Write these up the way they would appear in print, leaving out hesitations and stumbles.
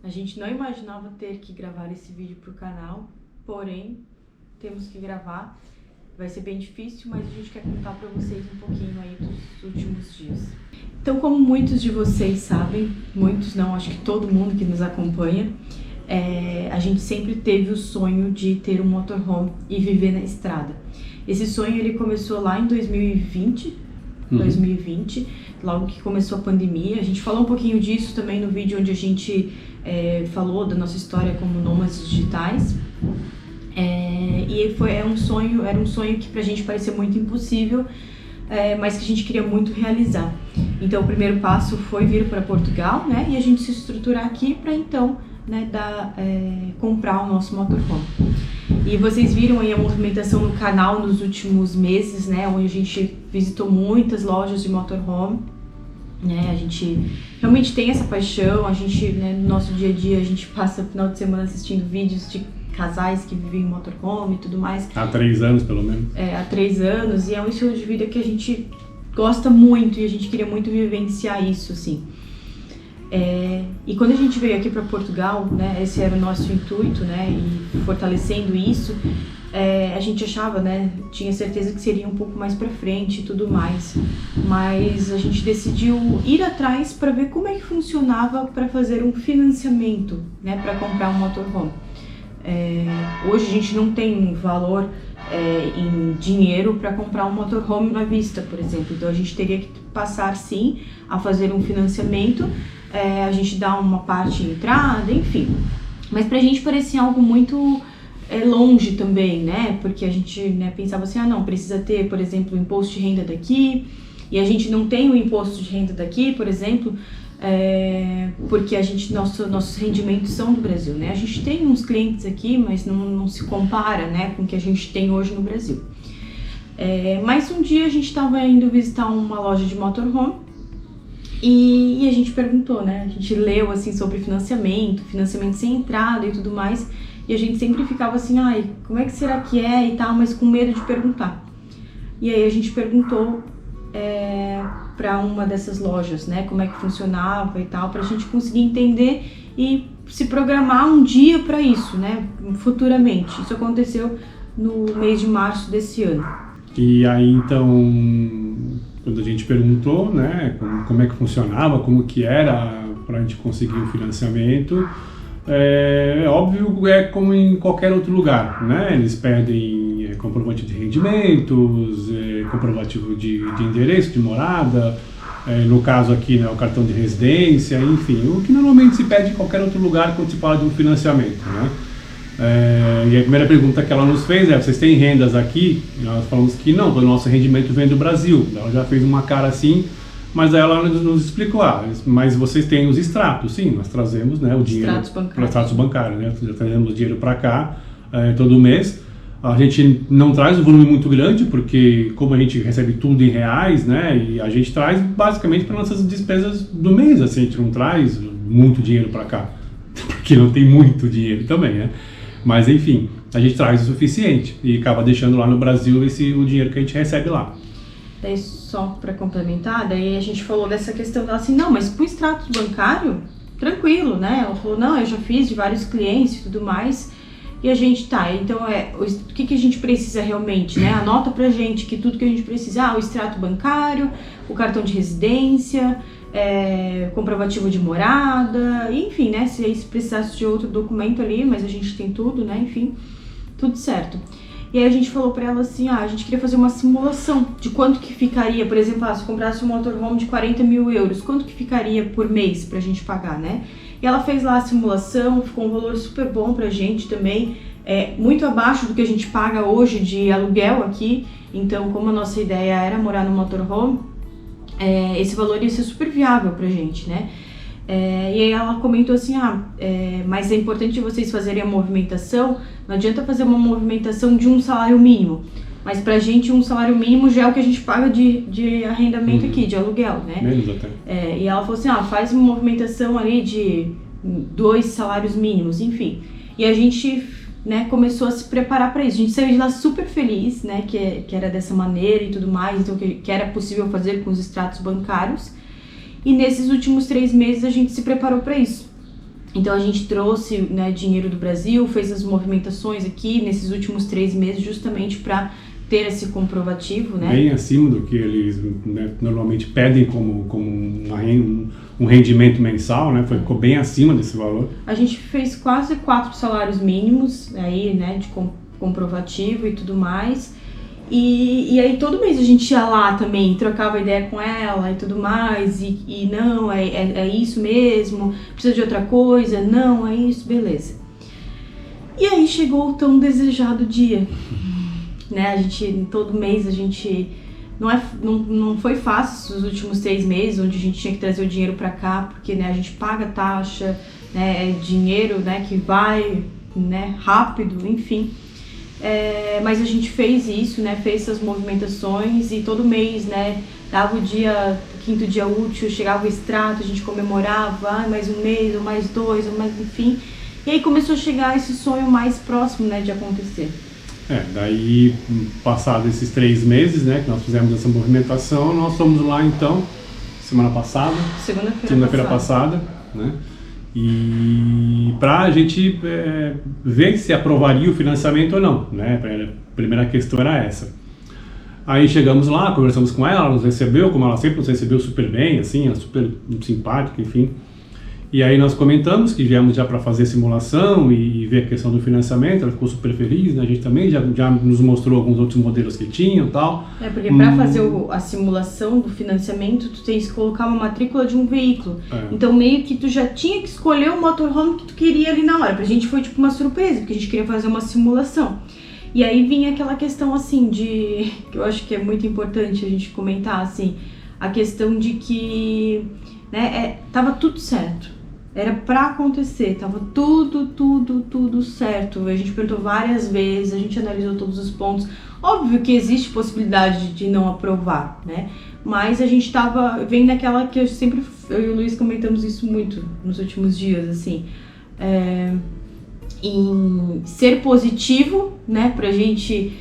A gente não imaginava ter que gravar esse vídeo para o canal, porém, temos que gravar. Vai ser bem difícil, mas a gente quer contar para vocês um pouquinho aí dos últimos dias. Então, como muitos de vocês sabem, muitos não, acho que todo mundo que nos acompanha, a gente sempre teve o sonho de ter um motorhome e viver na estrada. Esse sonho ele começou lá em 2020, logo que começou a pandemia. A gente falou um pouquinho disso também no vídeo onde a gente falou da nossa história como nômades digitais. Era um sonho que pra gente parecia muito impossível, mas que a gente queria muito realizar. Então o primeiro passo foi vir para Portugal, né, e a gente se estruturar aqui para então, né, comprar o nosso motorhome. E vocês viram aí a movimentação no canal nos últimos meses, né, onde a gente visitou muitas lojas de motorhome, né, a gente realmente tem essa paixão, a gente, né, no nosso dia a dia, a gente passa o final de semana assistindo vídeos de casais que vivem em motorhome e tudo mais. Há 3 anos, pelo menos. Há 3 anos, e é um estilo de vida que a gente gosta muito e a gente queria muito vivenciar isso, assim. E quando a gente veio aqui para Portugal, né, esse era o nosso intuito, né, e fortalecendo isso, a gente achava, né, tinha certeza que seria um pouco mais para frente e tudo mais, mas a gente decidiu ir atrás para ver como é que funcionava para fazer um financiamento, né, para comprar um motorhome. Hoje a gente não tem valor em dinheiro para comprar um motorhome à vista, por exemplo. Então a gente teria que passar sim a fazer um financiamento, a gente dá uma parte de entrada, enfim. Mas pra gente parecia algo muito longe também, né? Porque a gente, né, pensava assim, não, precisa ter, por exemplo, o imposto de renda daqui, e a gente não tem o imposto de renda daqui, por exemplo, porque nossos rendimentos são do Brasil, né? A gente tem uns clientes aqui, mas não se compara, né, com o que a gente tem hoje no Brasil. Mas um dia a gente estava indo visitar uma loja de motorhome e a gente perguntou, né? A gente leu assim sobre financiamento sem entrada e tudo mais, e a gente sempre ficava assim, como é que será que é e tal, mas com medo de perguntar. E aí a gente perguntou para uma dessas lojas, né, como é que funcionava e tal, para a gente conseguir entender e se programar um dia para isso, né, futuramente. Isso aconteceu no mês de março desse ano. E aí, então, quando a gente perguntou, né, como é que funcionava, como que era para a gente conseguir o financiamento, óbvio, como em qualquer outro lugar, né, eles pedem comprovativo de rendimentos, comprovativo de endereço, de morada, no caso aqui, né, o cartão de residência, enfim, o que normalmente se pede em qualquer outro lugar quando se fala de um financiamento, né? E a primeira pergunta que ela nos fez vocês têm rendas aqui? E nós falamos que não, o nosso rendimento vem do Brasil. Ela já fez uma cara assim, mas aí ela nos explicou, mas vocês têm os extratos? Sim, nós trazemos, né, o dinheiro para os extratos bancários, né? Já trazemos o dinheiro para cá todo mês. A gente não traz um volume muito grande, porque como a gente recebe tudo em reais, né, e a gente traz basicamente para nossas despesas do mês, assim, a gente não traz muito dinheiro para cá, porque não tem muito dinheiro também, né, mas enfim, a gente traz o suficiente e acaba deixando lá no Brasil o dinheiro que a gente recebe lá. Daí só para complementar, daí a gente falou dessa questão dela assim, não, mas com extrato bancário, tranquilo, né, ela falou, não, eu já fiz de vários clientes e tudo mais. E a gente então o que a gente precisa realmente, né? Anota pra gente que tudo que a gente precisa, o extrato bancário, o cartão de residência, comprovativo de morada, enfim, né? Se precisasse de outro documento ali, mas a gente tem tudo, né? Enfim, tudo certo. E aí a gente falou pra ela assim, a gente queria fazer uma simulação de quanto que ficaria, por exemplo, se comprasse um motorhome de 40 mil euros, quanto que ficaria por mês pra gente pagar, né? E ela fez lá a simulação, ficou um valor super bom pra gente também, muito abaixo do que a gente paga hoje de aluguel aqui. Então, como a nossa ideia era morar no motorhome, esse valor ia ser super viável pra gente, né? E aí ela comentou assim, mas é importante vocês fazerem a movimentação, não adianta fazer uma movimentação de um salário mínimo, mas pra gente um salário mínimo já é o que a gente paga de arrendamento aqui, de aluguel, né? Menos até. E ela falou assim, faz uma movimentação ali de 2 salários mínimos, enfim. E a gente, né, começou a se preparar para isso. A gente saiu de lá super feliz, né, que era dessa maneira e tudo mais, então que era possível fazer com os extratos bancários. E nesses últimos 3 meses a gente se preparou para isso. Então a gente trouxe, né, dinheiro do Brasil, fez as movimentações aqui nesses últimos 3 meses justamente para ter esse comprovativo, né? Bem acima do que eles, né, normalmente pedem como um rendimento mensal, né? Ficou bem acima desse valor. A gente fez quase 4 salários mínimos aí, né, de comprovativo e tudo mais. E aí todo mês a gente ia lá também, trocava ideia com ela e tudo mais, e não, é isso mesmo, precisa de outra coisa, não, é isso, beleza. E aí chegou o tão desejado dia, né, a gente, todo mês a gente, não foi fácil os últimos 3 meses, onde a gente tinha que trazer o dinheiro pra cá, porque, né, a gente paga taxa, né, é dinheiro, né, que vai, né, rápido, enfim. Mas a gente fez isso, né, fez essas movimentações e todo mês, né, dava o 5º dia útil, chegava o extrato, a gente comemorava, mais um mês, ou mais 2, ou mais, enfim. E aí começou a chegar esse sonho mais próximo, né, de acontecer. Daí, passados esses 3 meses, né, que nós fizemos essa movimentação, nós fomos lá então, segunda-feira passada, né, e para a gente ver se aprovaria o financiamento ou não, né? A primeira questão era essa. Aí chegamos lá, conversamos com ela nos recebeu, como ela sempre nos recebeu super bem, assim, ela super simpática, enfim. E aí nós comentamos que viemos já para fazer simulação e ver a questão do financiamento, ela ficou super feliz, né? A gente também já nos mostrou alguns outros modelos que tinham e tal. Porque para fazer a simulação do financiamento, tu tens que colocar uma matrícula de um veículo. Então meio que tu já tinha que escolher o motorhome que tu queria ali na hora. Pra gente foi tipo uma surpresa, porque a gente queria fazer uma simulação. E aí vinha aquela questão assim que eu acho que é muito importante a gente comentar, assim, a questão de que, né, tava tudo certo. Era pra acontecer, tava tudo certo. A gente perguntou várias vezes, a gente analisou todos os pontos. Óbvio que existe possibilidade de não aprovar, né? Mas a gente tava vendo aquela que eu e o Luiz comentamos isso muito nos últimos dias, assim. Em ser positivo, né? Pra gente,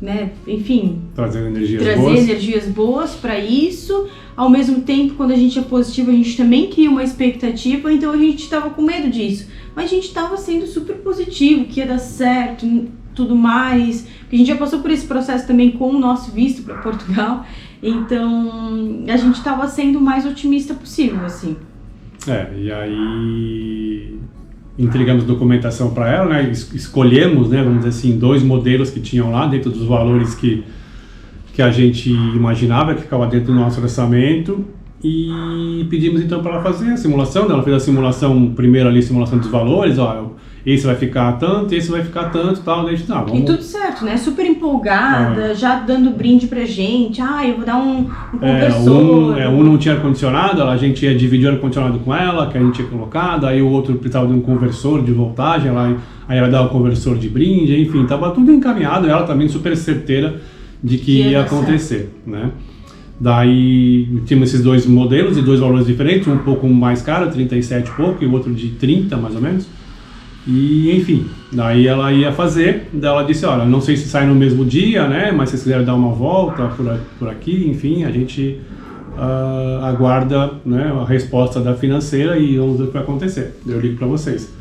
né, enfim... Trazer energias boas para isso. Ao mesmo tempo, quando a gente é positivo, a gente também cria uma expectativa, então a gente estava com medo disso. Mas a gente estava sendo super positivo, que ia dar certo, tudo mais. Porque a gente já passou por esse processo também com o nosso visto para Portugal. Então, a gente estava sendo o mais otimista possível, assim. E aí entregamos documentação para ela, né? Escolhemos, né, vamos dizer assim, 2 modelos que tinham lá dentro dos valores que a gente imaginava que ficava dentro do nosso orçamento e pedimos então para ela fazer a simulação. Ela fez a simulação, primeiro ali, simulação dos valores, esse vai ficar tanto, esse vai ficar tanto e tal, daí vamos... E tudo certo, né? Super empolgada, já dando brinde pra gente, eu vou dar um conversor. Um não tinha ar-condicionado, a gente ia dividir o ar-condicionado com ela, que a gente tinha colocado, aí o outro precisava de um conversor de voltagem, aí ela dava o conversor de brinde, enfim, tava tudo encaminhado, ela também super certeira de que ia acontecer, né? Daí tínhamos esses 2 modelos de 2 valores diferentes, um pouco mais caro, 37 e pouco, e o outro de 30 mais ou menos. E enfim, daí ela ia fazer, daí ela disse, olha, não sei se sai no mesmo dia, né, mas se vocês quiserem dar uma volta por aqui, enfim, a gente aguarda, né, a resposta da financeira e vamos ver o que vai acontecer. Eu ligo para vocês.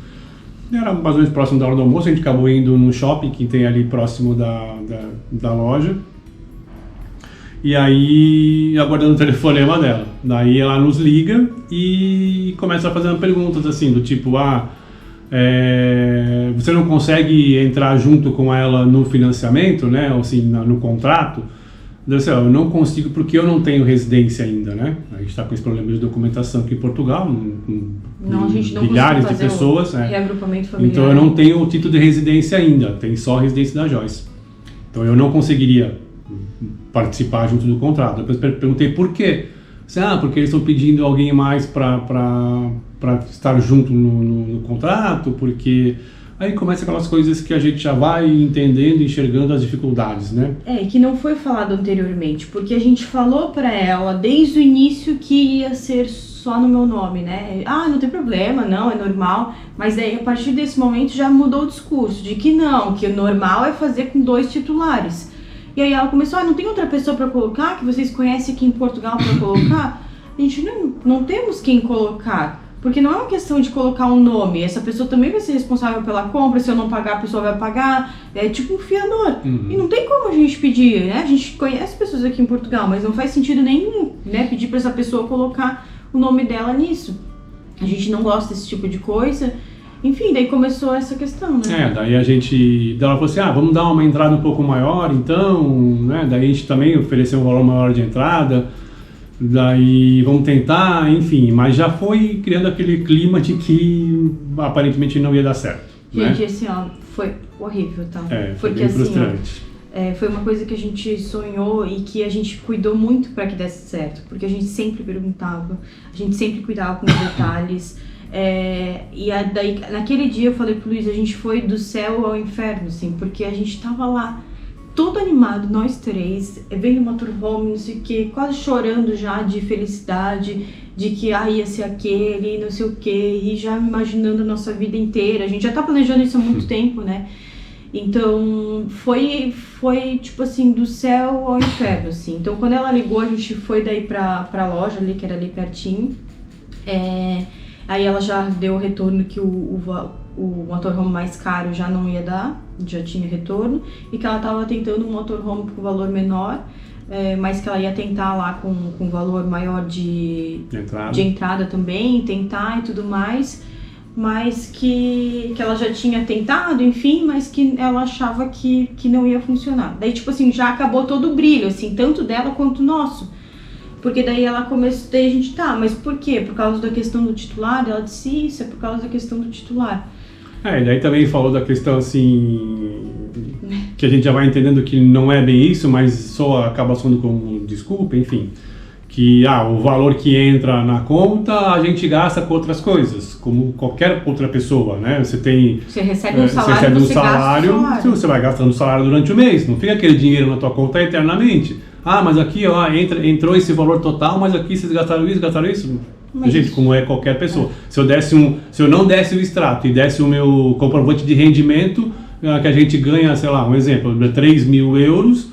Era mais ou menos próximo da hora do almoço, a gente acabou indo no shopping que tem ali próximo da loja. E aí, aguardando o telefonema dela. Daí ela nos liga e começa a fazer perguntas assim, do tipo, você não consegue entrar junto com ela no financiamento, né, ou assim, no contrato? Eu não consigo porque eu não tenho residência ainda, né? A gente está com esse problema de documentação aqui em Portugal, a gente não milhares de pessoas, reagrupamento familiar. Então eu não tenho o título de residência ainda, tem só a residência da Joyce. Então eu não conseguiria participar junto do contrato. Depois perguntei por quê. Porque eles estão pedindo alguém mais para estar junto no contrato, porque... Aí começa aquelas coisas que a gente já vai entendendo, enxergando as dificuldades, né? Que não foi falado anteriormente, porque a gente falou pra ela desde o início que ia ser só no meu nome, né? Não tem problema, não, é normal. Mas daí, a partir desse momento, já mudou o discurso, de que não, que o normal é fazer com 2 titulares. E aí ela começou, não tem outra pessoa pra colocar, que vocês conhecem aqui em Portugal pra colocar? A gente não temos quem colocar. Porque não é uma questão de colocar um nome, essa pessoa também vai ser responsável pela compra, se eu não pagar, a pessoa vai pagar, é tipo um fiador. E não tem como a gente pedir, né? A gente conhece pessoas aqui em Portugal, mas não faz sentido nenhum, né, pedir para essa pessoa colocar o nome dela nisso. A gente não gosta desse tipo de coisa. Enfim, daí começou essa questão, né? Daí ela falou assim, vamos dar uma entrada um pouco maior, então, né? Daí a gente também ofereceu um valor maior de entrada. Daí vamos tentar, enfim, mas já foi criando aquele clima de que aparentemente não ia dar certo. Gente, né? assim, ó, foi horrível, tá? Foi bem frustrante. Foi uma coisa que a gente sonhou e que a gente cuidou muito para que desse certo, porque a gente sempre perguntava, a gente sempre cuidava com os detalhes. Daí, naquele dia eu falei pro Luiz, a gente foi do céu ao inferno, assim, porque a gente tava lá todo animado, nós três, vendo o motorhome, não sei o que, quase chorando já de felicidade, de que ia ser aquele, não sei o que, e já imaginando a nossa vida inteira. A gente já tá planejando isso há muito tempo, né? Então, foi tipo assim, do céu ao inferno, assim. Então, quando ela ligou, a gente foi daí pra loja ali, que era ali pertinho. Aí ela já deu o retorno que o motorhome mais caro já não ia dar, já tinha retorno, e que ela estava tentando um motorhome com valor menor, mas que ela ia tentar lá com valor maior de entrada também, tentar e tudo mais, mas que ela já tinha tentado, enfim, mas que ela achava que não ia funcionar. Daí, tipo assim, já acabou todo o brilho, assim, tanto dela quanto nosso. Porque daí ela começou, daí a gente, mas por quê? Por causa da questão do titular? Ela disse, isso é por causa da questão do titular. E daí também falou da questão, assim, que a gente já vai entendendo que não é bem isso, mas só acaba sendo como desculpa, enfim. Que, o valor que entra na conta, a gente gasta com outras coisas, como qualquer outra pessoa, né? Você recebe um salário, você gasta o salário. Você vai gastando o salário durante o mês, não fica aquele dinheiro na tua conta eternamente. Mas aqui, entrou esse valor total, mas aqui vocês gastaram isso. Gente, como é qualquer pessoa. Se eu não desse o extrato e desse o meu comprovante de rendimento, que a gente ganha, sei lá, um exemplo, 3 mil euros,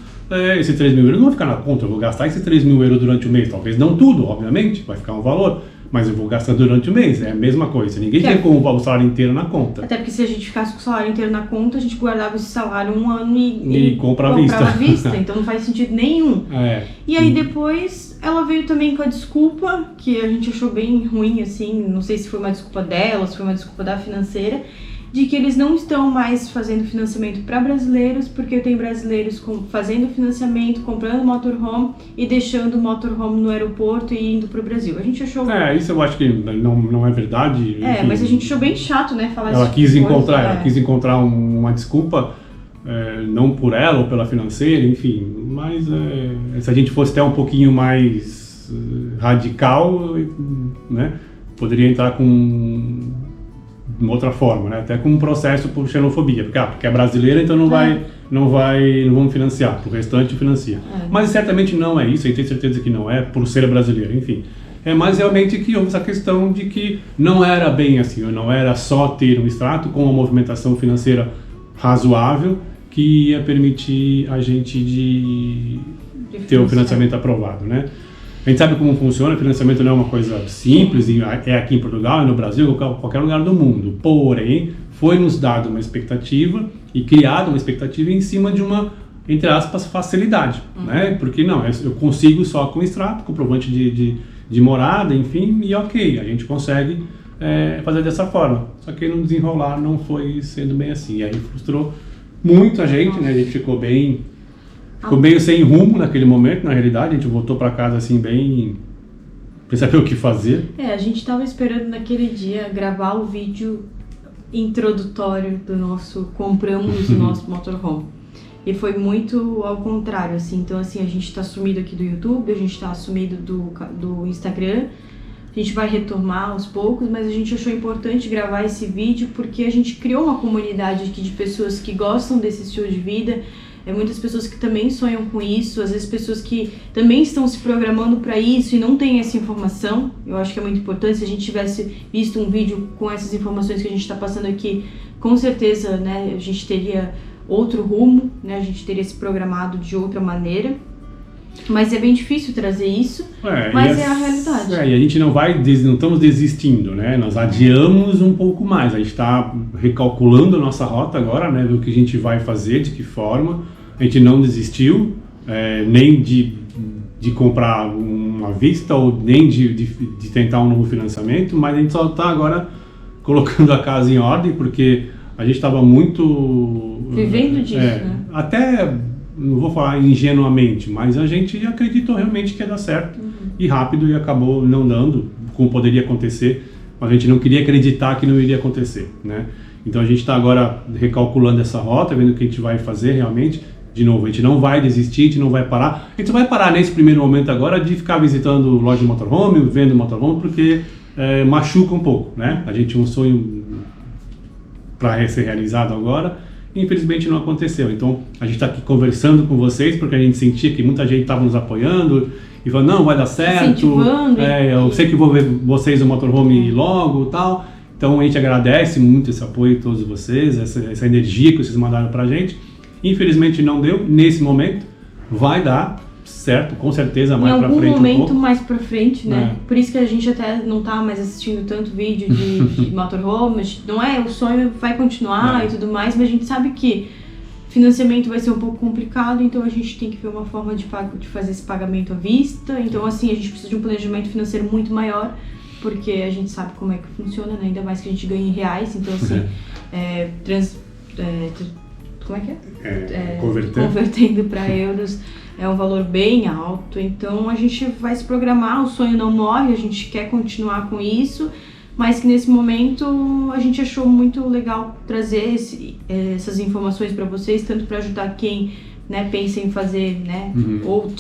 esses 3 mil euros não vão ficar na conta, eu vou gastar esses 3 mil euros durante o mês, talvez não tudo, obviamente, vai ficar um valor, mas eu vou gastar durante o mês, é a mesma coisa, ninguém tem como o salário inteiro na conta. Até porque se a gente ficasse com o salário inteiro na conta, a gente guardava esse salário um ano e comprava à vista, então não faz sentido nenhum. E aí depois ela veio também com a desculpa, que a gente achou bem ruim, assim, não sei se foi uma desculpa dela, se foi uma desculpa da financeira, de que eles não estão mais fazendo financiamento para brasileiros, porque tem brasileiros fazendo financiamento, comprando motorhome e deixando o motorhome no aeroporto e indo para o Brasil. A gente achou... isso eu acho que não é verdade. Enfim, mas a gente achou bem chato, né, falar ela isso. Ela quis encontrar uma desculpa, não por ela ou pela financeira, enfim, mas se a gente fosse até um pouquinho mais radical, né, poderia entrar com... de uma outra forma, né? Até com um processo por xenofobia, porque é brasileira, então não vamos financiar, o restante financia. Mas certamente não é isso, eu tenho certeza que não é por ser brasileiro, enfim. Mas realmente que houve essa questão de que não era bem assim, não era só ter um extrato com uma movimentação financeira razoável que ia permitir a gente de ter o financiamento aprovado, né? A gente sabe como funciona, o financiamento não é uma coisa simples, e é aqui em Portugal, é no Brasil, em qualquer lugar do mundo. Porém, foi nos dado uma expectativa e criada uma expectativa em cima de uma, entre aspas, facilidade, né? Porque eu consigo só com extrato, comprovante de morada, enfim, e ok, a gente consegue fazer dessa forma. Só que no desenrolar não foi sendo bem assim, e aí frustrou muito a gente, né? A gente ficou meio sem rumo naquele momento, na realidade, a gente voltou para casa assim bem sem saber o que fazer. A gente tava esperando naquele dia gravar o vídeo introdutório do compramos o nosso motorhome. E foi muito ao contrário, assim, então assim, a gente tá sumido aqui do YouTube, a gente tá sumido do Instagram, a gente vai retomar aos poucos, mas a gente achou importante gravar esse vídeo porque a gente criou uma comunidade aqui de pessoas que gostam desse estilo de vida. Muitas pessoas que também sonham com isso, às vezes pessoas que também estão se programando para isso e não têm essa informação. Eu acho que é muito importante. Se a gente tivesse visto um vídeo com essas informações que a gente está passando aqui, com certeza, né, a gente teria outro rumo, né, a gente teria se programado de outra maneira. Mas é bem difícil trazer isso, mas é a realidade. E a gente não estamos desistindo, né? Nós adiamos um pouco mais. A gente está recalculando a nossa rota agora, né? Do que a gente vai fazer, de que forma. A gente não desistiu, nem de comprar uma vista ou nem de tentar um novo financiamento, mas a gente só está agora colocando a casa em ordem, porque a gente estava muito... Vivendo disso, né? Até... Não vou falar ingenuamente, mas a gente acreditou realmente que ia dar certo e rápido, e acabou não dando, como poderia acontecer, mas a gente não queria acreditar que não iria acontecer, né? Então a gente está agora recalculando essa rota, vendo o que a gente vai fazer realmente. De novo, a gente não vai desistir, a gente não vai parar. A gente vai parar nesse primeiro momento agora de ficar visitando loja de motorhome, vendo motorhome, porque machuca um pouco, né? A gente tinha um sonho para ser realizado agora. Infelizmente não aconteceu. Então a gente está aqui conversando com vocês porque a gente sentia que muita gente estava nos apoiando e falando, não, vai dar certo, eu sei que vou ver vocês no motorhome logo e tal. Então a gente agradece muito esse apoio de todos vocês, essa energia que vocês mandaram pra gente. Infelizmente não deu nesse momento, vai dar certo, com certeza, mais pra frente. Em algum momento mais pra frente, né? Por isso que a gente até não tá mais assistindo tanto vídeo de motorhome, não é? O sonho vai continuar e tudo mais, mas a gente sabe que financiamento vai ser um pouco complicado, então a gente tem que ver uma forma de fazer esse pagamento à vista. Então, assim, a gente precisa de um planejamento financeiro muito maior, porque a gente sabe como é que funciona, né? Ainda mais que a gente ganha em reais, então, assim, como é que é? Convertendo para euros é um valor bem alto, então a gente vai se programar, o sonho não morre, a gente quer continuar com isso, mas que nesse momento a gente achou muito legal trazer essas informações para vocês, tanto para ajudar quem, né, pensa em fazer, né, ou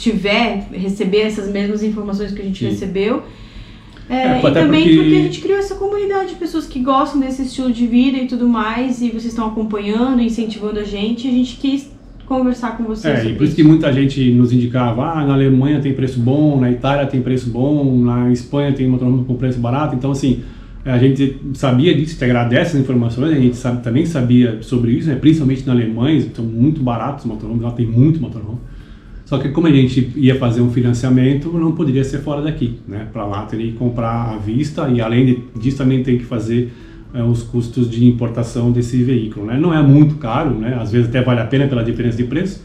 receber essas mesmas informações que a gente recebeu. E também porque a gente criou essa comunidade de pessoas que gostam desse estilo de vida e tudo mais, e vocês estão acompanhando, incentivando a gente quis conversar com vocês. E por isso que muita gente nos indicava, na Alemanha tem preço bom, na Itália tem preço bom, na Espanha tem motorhome com preço barato. Então, assim, a gente sabia disso, te agradece as informações, a gente também sabia sobre isso, né? Principalmente na Alemanha, são muito baratos os motorhomes, lá tem muito motorhome. Só que como a gente ia fazer um financiamento, não poderia ser fora daqui, né? Para lá teria que comprar à vista e além disso também tem que fazer os custos de importação desse veículo, né? Não é muito caro, né? Às vezes até vale a pena pela diferença de preço,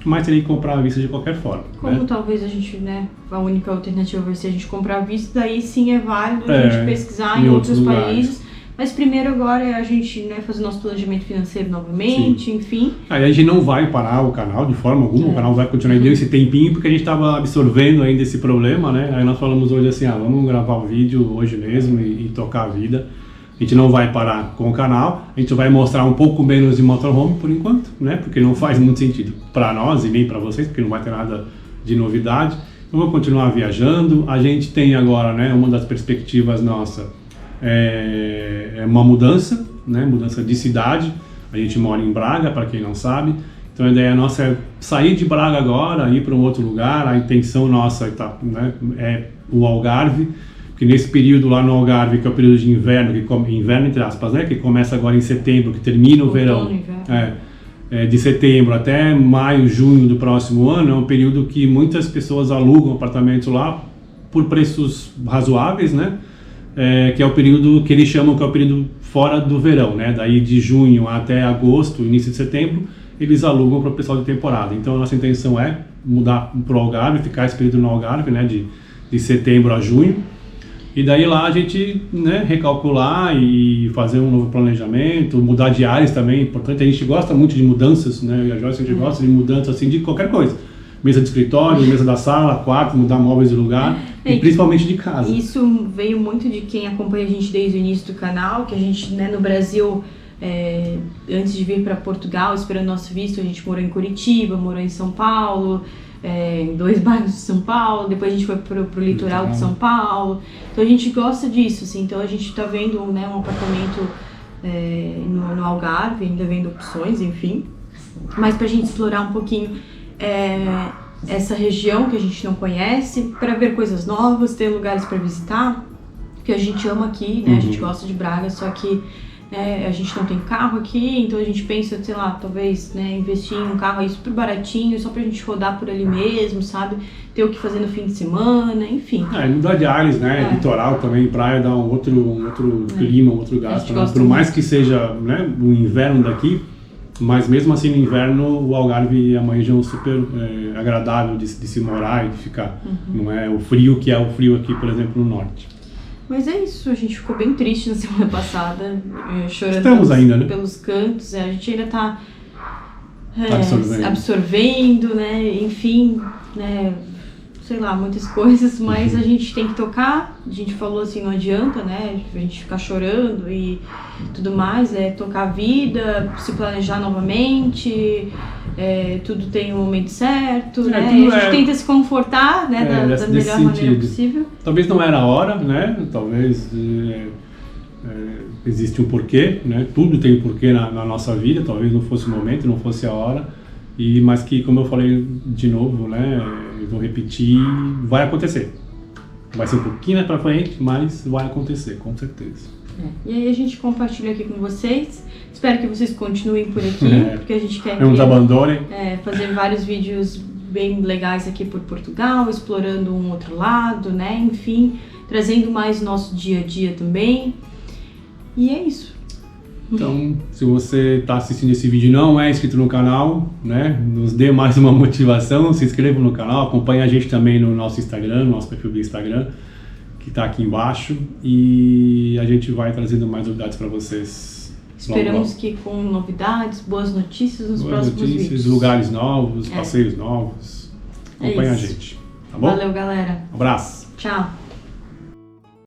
mas teria que comprar à vista de qualquer forma. Como talvez a gente, né? A única alternativa vai ser a gente comprar à vista, daí sim é válido a gente pesquisar em outros países. Mas primeiro agora é a gente, né, fazer nosso planejamento financeiro novamente, enfim. Aí a gente não vai parar o canal de forma alguma, o canal vai continuar deu esse tempinho porque a gente estava absorvendo ainda esse problema, né? Aí nós falamos hoje assim, vamos gravar o vídeo hoje mesmo e tocar a vida. A gente não vai parar com o canal, a gente vai mostrar um pouco menos de motorhome por enquanto, né? Porque não faz muito sentido para nós e nem para vocês, porque não vai ter nada de novidade. Então vamos continuar viajando. A gente tem agora, né, uma das perspectivas nossa é uma mudança, né? Mudança de cidade. A gente mora em Braga, para quem não sabe. Então a ideia nossa é sair de Braga agora, ir para um outro lugar. A intenção nossa é o Algarve, porque nesse período lá no Algarve, que é o período de inverno, inverno entre aspas, né? Que começa agora em setembro, que termina o verão. De setembro até maio, junho do próximo ano, é um período que muitas pessoas alugam apartamentos lá por preços razoáveis, né? Que é o período que eles chamam que é o período fora do verão, né? Daí de junho até agosto, início de setembro, eles alugam para o pessoal de temporada. Então a nossa intenção é mudar para o Algarve, ficar esse período no Algarve, né? De setembro a junho. E daí lá a gente, né, recalcular e fazer um novo planejamento, mudar de áreas também, importante. A gente gosta muito de mudanças, né? E a Joyce, a gente gosta de mudanças assim, de qualquer coisa. Mesa de escritório, mesa da sala, quarto, mudar móveis de lugar e principalmente de casa. Isso veio muito de quem acompanha a gente desde o início do canal, que a gente, né, no Brasil, antes de vir para Portugal, esperando nosso visto, a gente morou em Curitiba, morou em São Paulo, em 2 bairros de São Paulo, depois a gente foi pro litoral de São Paulo. Então a gente gosta disso, assim, então a gente está vendo, né, um apartamento no Algarve, ainda vendo opções, enfim. Mas para a gente explorar um pouquinho essa região que a gente não conhece, para ver coisas novas, ter lugares para visitar, que a gente ama aqui, né? A gente gosta de Braga, só que né? A gente não tem carro aqui, então a gente pensa, sei lá, talvez, né, investir em um carro aí super baratinho, só pra gente rodar por ali mesmo, sabe? Ter o que fazer no fim de semana, enfim. Mudar de áreas, né? Litoral também, praia dá um outro clima, um outro gasto. Né? Por mais que seja, né, o inverno daqui, mas mesmo assim no inverno o Algarve e a uma região super agradável de se morar e de ficar. Não é o frio que é o frio aqui, por exemplo, no norte. Mas é isso, a gente ficou bem triste na semana passada, chorando pelos cantos, a gente ainda tá absorvendo, né, enfim, né, sei lá, muitas coisas, mas a gente tem que tocar, a gente falou assim, não adianta, né, a gente ficar chorando e tudo mais, tocar a vida, se planejar novamente, tudo tem um momento certo, né, a gente tenta se confortar, né, da melhor maneira possível. Talvez não era a hora, né, talvez existe um porquê, né, tudo tem um porquê na nossa vida, talvez não fosse o momento, não fosse a hora, mas que, como eu falei de novo, né, eu vou repetir, vai acontecer. Vai ser um pouquinho mais pra frente, mas vai acontecer, com certeza. E aí a gente compartilha aqui com vocês. Espero que vocês continuem por aqui, porque a gente quer não nos abandonem. Fazer vários vídeos bem legais aqui por Portugal, explorando um outro lado, né? Enfim, trazendo mais nosso dia a dia também. E é isso. Então, se você está assistindo esse vídeo e não é inscrito no canal, né, nos dê mais uma motivação, se inscreva no canal, acompanhe a gente também no nosso Instagram, no nosso perfil do Instagram, que está aqui embaixo, e a gente vai trazendo mais novidades para vocês. Esperamos que com novidades, boas notícias nos próximos vídeos. Lugares novos, passeios novos. Acompanhe a gente, tá bom? Valeu, galera. Um abraço. Tchau.